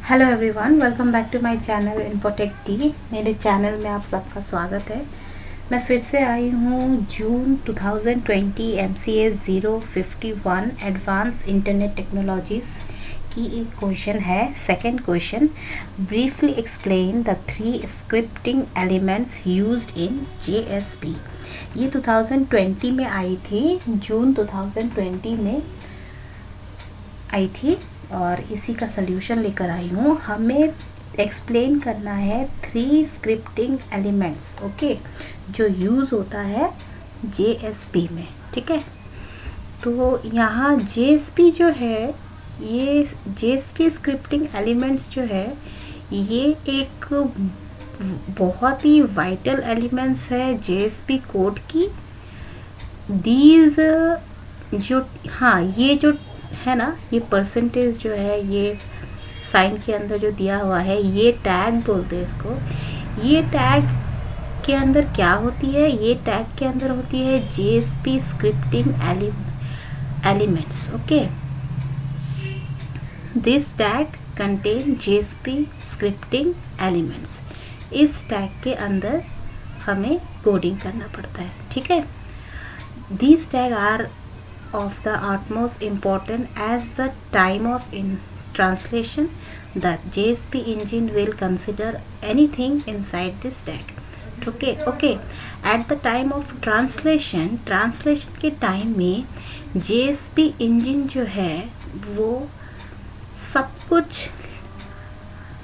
Hello everyone, welcome back to my channel Infotech T. मेरे channel में आप सबका स्वागत है। मैं फिर से आई हूँ जून 2020 MCA 051 एडवांस इंटरनेट टेक्नोलॉजीज़ की एक क्वेश्चन है। Second question, briefly explain the 3 scripting elements used in JSP। ये 2020 में आई थी, जून 2020 में आई थी और इसी का सल्यूशन लेकर आई हूँ। हमें एक्सप्लेन करना है 3 स्क्रिप्टिंग एलिमेंट्स, ओके, जो यूज़ होता है JSP में। ठीक है, तो यहाँ JSP जो है, ये JSP स्क्रिप्टिंग एलिमेंट्स जो है, ये एक बहुत ही वाइटल एलिमेंट्स है JSP कोड की। दीज जो, हाँ, ये जो है ना, ये परसेंटेज जो है, ये साइन के अंदर जो दिया हुआ है, ये टैग बोलते हैं इसको। ये टैग के अंदर क्या होती है? ये टैग के अंदर होती है JSP scripting elements, okay. This tag contain JSP scripting elements. इस टैग के अंदर हमें कोडिंग करना पड़ता है। ठीक है, these tags are of the utmost importance as the time of translation the JSP engine will consider anything inside this tag. Okay, at the time of translation के टाइम में JSP engine जो है वो सब कुछ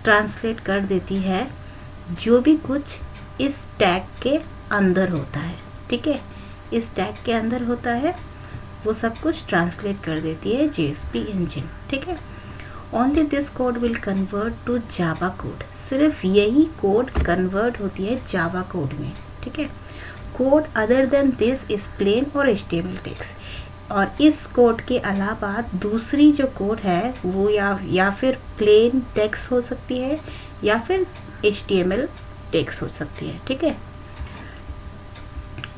ट्रांसलेट कर देती है, जो भी कुछ इस टैग के अंदर होता है। ठीक है, इस टैग के अंदर होता है वो सब कुछ ट्रांसलेट कर देती है JSP इंजन। ठीक है, only this code will convert to Java code. सिर्फ यही कोड कन्वर्ट होती है जावा कोड में। ठीक है, code other than this is plain और HTML टेक्स्ट। और इस कोड के अलावा दूसरी जो कोड है वो या फिर प्लेन टेक्स्ट हो सकती है या फिर HTML टेक्स्ट हो सकती है। ठीक है,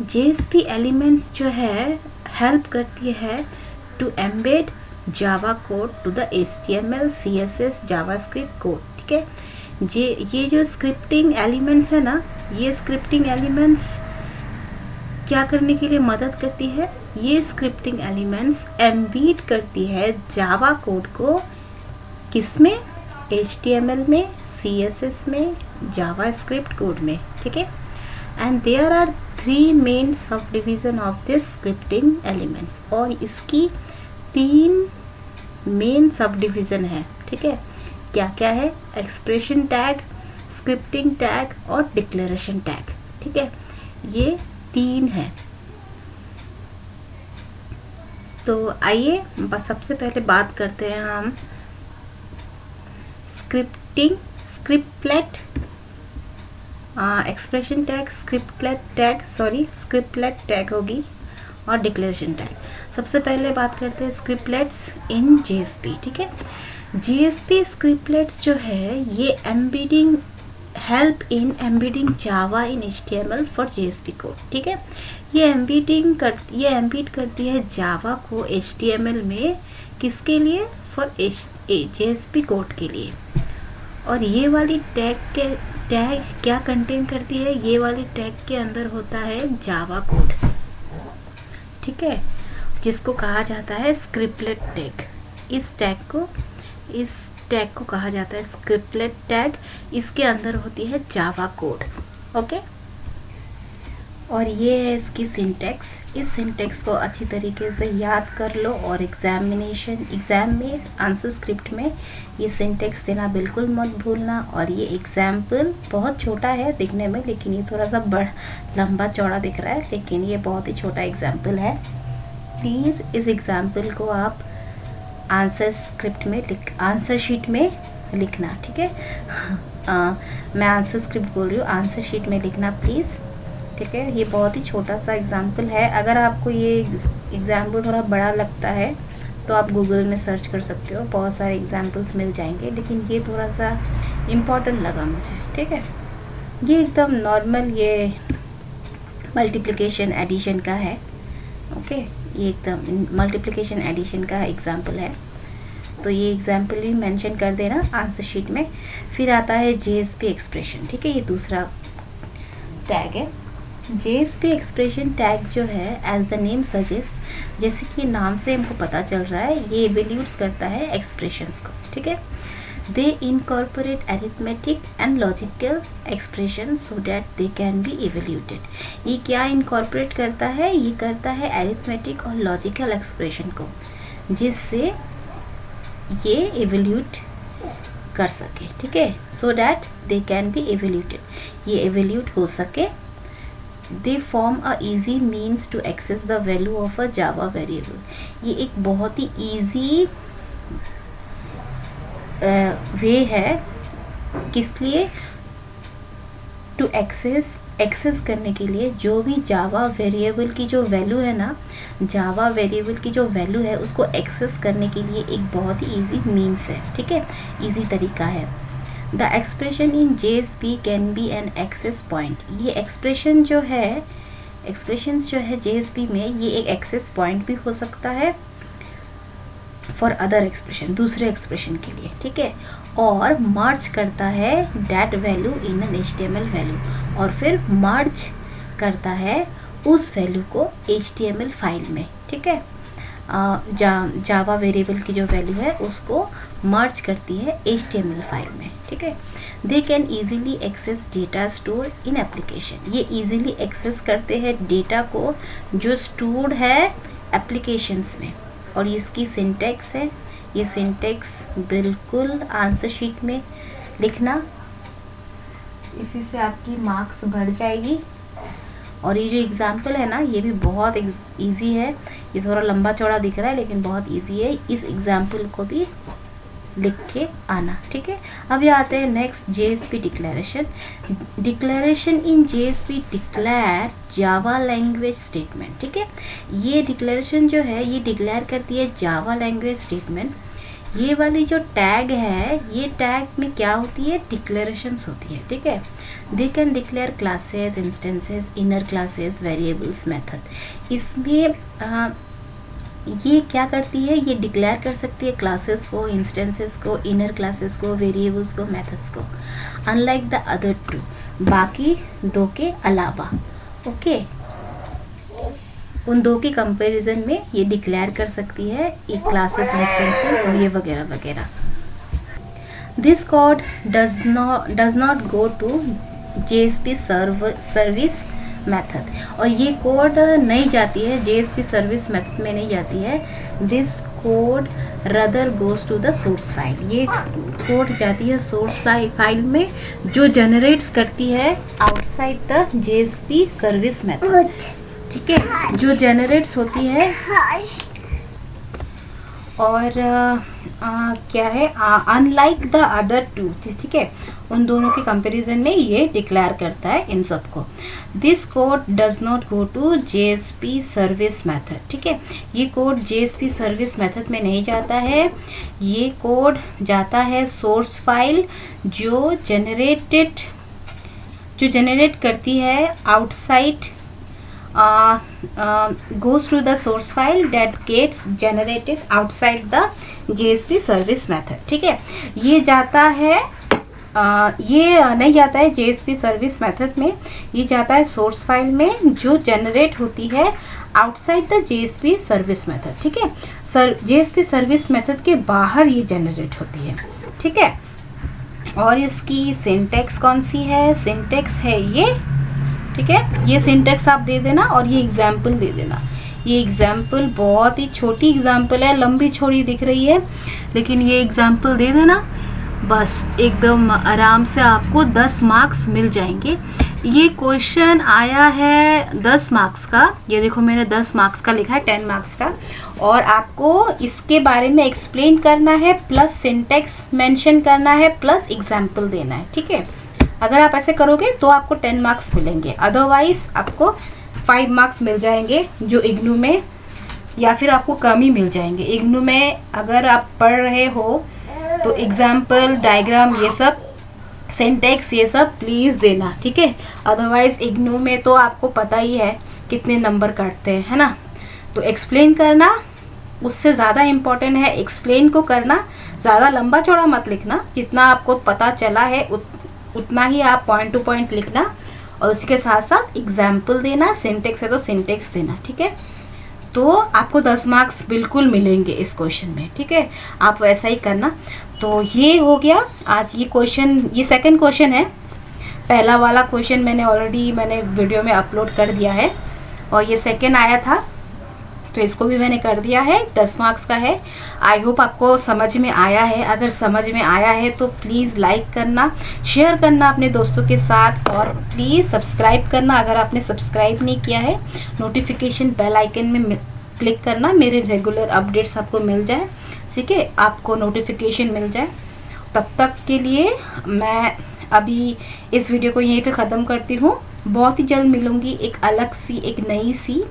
JSP एलिमेंट्स जो है हेल्प करती है to embed Java code to the HTML CSS JavaScript code. ठीक है, ये जो स्क्रिप्टिंग एलिमेंट्स है ना, ये स्क्रिप्टिंग एलिमेंट्स क्या करने के लिए मदद करती है? ये स्क्रिप्टिंग एलिमेंट्स एम्बेड करती है जावा कोड को, किसमें? HTML में, CSS में, जावास्क्रिप्ट कोड में। ठीक है, and there are 3 main sub division of this scripting elements. और इसकी 3 मेन सब डिवीजन है। ठीक है, क्या क्या है? एक्सप्रेशन टैग, स्क्रिप्टिंग टैग और डिक्लेरेशन टैग। ठीक है, ये 3 है। तो आइए बस सबसे पहले बात करते हैं हम scriptlet expression tag, scriptlet tag होगी और डिक्लेरेशन टैग। सबसे पहले बात करते हैं स्क्रिप्टलेट्स इन JSP। ठीक है, JSP स्क्रिप्टलेट्स जो है ये help in embedding Java in HTML for JSP code. ठीक है, ये एम्बेड करती है जावा को HTML में, किसके लिए? फॉर JSP कोड के लिए। और ये वाली टैग क्या कंटेन करती है? ये वाली टैग के अंदर होता है जावा कोड। ठीक है, जिसको कहा जाता है स्क्रिप्टलेट टैग। इस टैग को कहा जाता है स्क्रिप्टलेट टैग। इसके अंदर होती है जावा कोड। ओके, और ये है इसकी सिंटैक्स। इस सिंटैक्स को अच्छी तरीके से याद कर लो और एग्जाम में आंसर स्क्रिप्ट में ये सिंटैक्स देना बिल्कुल मत भूलना। और ये एग्जाम्पल बहुत छोटा है दिखने में, लेकिन ये थोड़ा सा लंबा चौड़ा दिख रहा है, लेकिन ये बहुत ही छोटा एग्जाम्पल है। प्लीज़ इस एग्जाम्पल को आप आंसर शीट में लिखना। ठीक है, मैं आंसर स्क्रिप्ट बोल रही हूँ, आंसर शीट में लिखना प्लीज़। ठीक है, ये बहुत ही छोटा सा एग्जाम्पल है। अगर आपको ये एग्जाम्पल थोड़ा बड़ा लगता है तो आप गूगल में सर्च कर सकते हो, बहुत सारे एग्जाम्पल्स मिल जाएंगे, लेकिन ये थोड़ा सा इम्पॉर्टेंट लगा मुझे। ठीक है, ये एकदम नॉर्मल, ये मल्टीप्लिकेशन एडिशन का है। ओके, ये एकदम मल्टीप्लिकेशन एडिशन का एग्जाम्पल है। तो ये एग्जाम्पल भी मेंशन कर देना आंसर शीट में। फिर आता है JSP एक्सप्रेशन, ठीक है, ये दूसरा टैग है। JSP एक्सप्रेशन टैग जो है एज द नेम सजेस्ट, जैसे कि नाम से हमको पता चल रहा है, ये इवेल्यूट्स करता है एक्सप्रेशंस को, ठीक है। They incorporate arithmetic and logical expression so that they can be evaluated. ये क्या इनकॉर्पोरेट करता है? ये करता है अरिथमेटिक और लॉजिकल एक्सप्रेशन को, जिससे ये इवेल्यूट कर सके, ठीक है, so that they can be evaluated, ये इवेल्यूट हो सके। They form a easy means to access the value of a Java variable. ये एक बहुत ही ईजी वे है, किस लिए? टू एक्सेस करने के लिए जो भी जावा वेरिएबल की जो वैल्यू है ना, जावा वेरिएबल की जो वैल्यू है उसको एक्सेस करने के लिए एक बहुत ही इजी मीन्स है, ठीक है, इजी तरीका है। The expression in JSP can be an access point. ये एक्सप्रेशंस जो है JSP में, ये एक एक्सेस पॉइंट भी हो सकता है फॉर अदर एक्सप्रेशन, दूसरे एक्सप्रेशन के लिए, ठीक है। और मर्ज करता है that value in an HTML value, और फिर मर्ज करता है उस वैल्यू को HTML फाइल में, ठीक है। जावा वेरिएबल की जो वैल्यू है उसको मर्ज करती है HTML फाइल में, ठीक है। They can easily access data store in application. ये ईजिली एक्सेस करते हैं डेटा को जो स्टोर्ड है एप्लीकेशंस में। और इसकी सिंटैक्स है, ये सिंटैक्स बिल्कुल आंसर शीट में लिखना, इसी से आपकी मार्क्स बढ़ जाएगी। और ये जो एग्जाम्पल है ना, ये भी बहुत इजी है, ये थोड़ा लंबा चौड़ा दिख रहा है लेकिन बहुत इजी है, इस एग्जाम्पल को भी लिख के आना, ठीक है। अब ये आते हैं नेक्स्ट JSP डिक्लेरेशन। डिक्लेरेशन इन JSP declare Java language statement, ठीक है। ये डिक्लेरेशन जो है ये डिक्लेयर करती है जावा लैंग्वेज स्टेटमेंट। ये वाली जो टैग है, ये टैग में क्या होती है? डिक्लेरेशंस होती है, ठीक है। They can declare classes, instances, inner classes, variables, method. इसमें ये क्या करती है? ये डिक्लेयर कर सकती है क्लासेस को, इंस्टेंसेस को, इनर क्लासेस को, वेरिएबल्स को, मेथड्स को, अनलाइक द अदर टू, बाकी दो के अलावा, ओके। उन दो के कंपैरिजन में ये डिक्लेयर कर सकती है ये क्लासेस, इंस्टेंसेस और ये वगैरह वगैरह। This code does not go to JSP service method, और ये कोड नहीं जाती है JSP सर्विस मेथड में, नहीं जाती है। This code rather goes to the source file. ये कोड जाती है सोर्स फाइल में, जो जनरेट्स करती है outside the JSP service method, ठीक है, जो जनरेट्स होती है। और क्या है? अनलाइक द अदर टू, ठीक है, उन दोनों के कंपैरिजन में ये डिक्लेयर करता है इन सबको। This code does not go to JSP service method, ठीक है, ये कोड JSP सर्विस मेथड में नहीं जाता है। ये कोड जाता है सोर्स फाइल जो जनरेट करती है outside, goes to the source file that gets generated outside the JSP service method, ठीक है। ये जाता है ये नहीं जाता है JSP सर्विस मेथड में, ये जाता है सोर्स फाइल में जो जनरेट होती है outside the JSP service method, ठीक है। JSP सर्विस मेथड के बाहर ये जनरेट होती है, ठीक है। और इसकी सिंटैक्स कौन सी है? सिंटैक्स है ये, ठीक है, ये सिंटैक्स आप दे देना और ये एग्जाम्पल दे देना। ये एग्जाम्पल बहुत ही छोटी एग्जाम्पल है, लंबी छोड़ी दिख रही है, लेकिन ये एग्जाम्पल दे देना, बस एकदम आराम से आपको 10 मार्क्स मिल जाएंगे। ये क्वेश्चन आया है 10 मार्क्स का, ये देखो मैंने 10 मार्क्स का लिखा है, 10 मार्क्स का, और आपको इसके बारे में एक्सप्लेन करना है, प्लस सिंटैक्स मेंशन करना है, प्लस एग्जाम्पल देना है, ठीक है। अगर आप ऐसे करोगे तो आपको 10 मार्क्स मिलेंगे, अदरवाइज आपको 5 मार्क्स मिल जाएंगे जो इग्नू में, या फिर आपको कम ही मिल जाएंगे। इग्नू में अगर आप पढ़ रहे हो तो एग्जाम्पल, डायग्राम, ये सब सिंटैक्स, ये सब प्लीज़ देना, ठीक है। अदरवाइज इग्नू में तो आपको पता ही है कितने नंबर काटते हैं, है ना। तो एक्सप्लेन करना उससे ज़्यादा इम्पॉर्टेंट है एक्सप्लेन को करना। ज़्यादा लंबा चौड़ा मत लिखना, जितना आपको पता चला है उतना ही आप पॉइंट टू पॉइंट लिखना, और उसके साथ साथ एग्जाम्पल देना, सिंटेक्स है तो सिंटेक्स देना, ठीक है। तो आपको 10 मार्क्स बिल्कुल मिलेंगे इस क्वेश्चन में, ठीक है। आप वैसा ही करना। तो ये हो गया आज ये क्वेश्चन, ये सेकंड क्वेश्चन है। पहला वाला क्वेश्चन मैंने वीडियो में अपलोड कर दिया है, और ये सेकंड आया था तो इसको भी मैंने कर दिया है, 10 मार्क्स का है। आई होप आपको समझ में आया है। अगर समझ में आया है तो प्लीज़ लाइक करना, शेयर करना अपने दोस्तों के साथ, और प्लीज़ सब्सक्राइब करना अगर आपने सब्सक्राइब नहीं किया है। नोटिफिकेशन बेल आइकन में क्लिक करना, मेरे रेगुलर अपडेट्स आपको मिल जाए, ठीक है, आपको नोटिफिकेशन मिल जाए। तब तक के लिए मैं अभी इस वीडियो को यहीं पे ख़त्म करती हूँ। बहुत ही जल्द मिलूँगी एक अलग सी, एक नई सी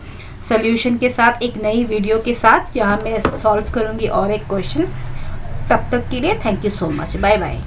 सॉल्यूशन के साथ, एक नई वीडियो के साथ, जहाँ मैं सॉल्व करूँगी और एक क्वेश्चन। तब तक के लिए thank you so much, bye bye.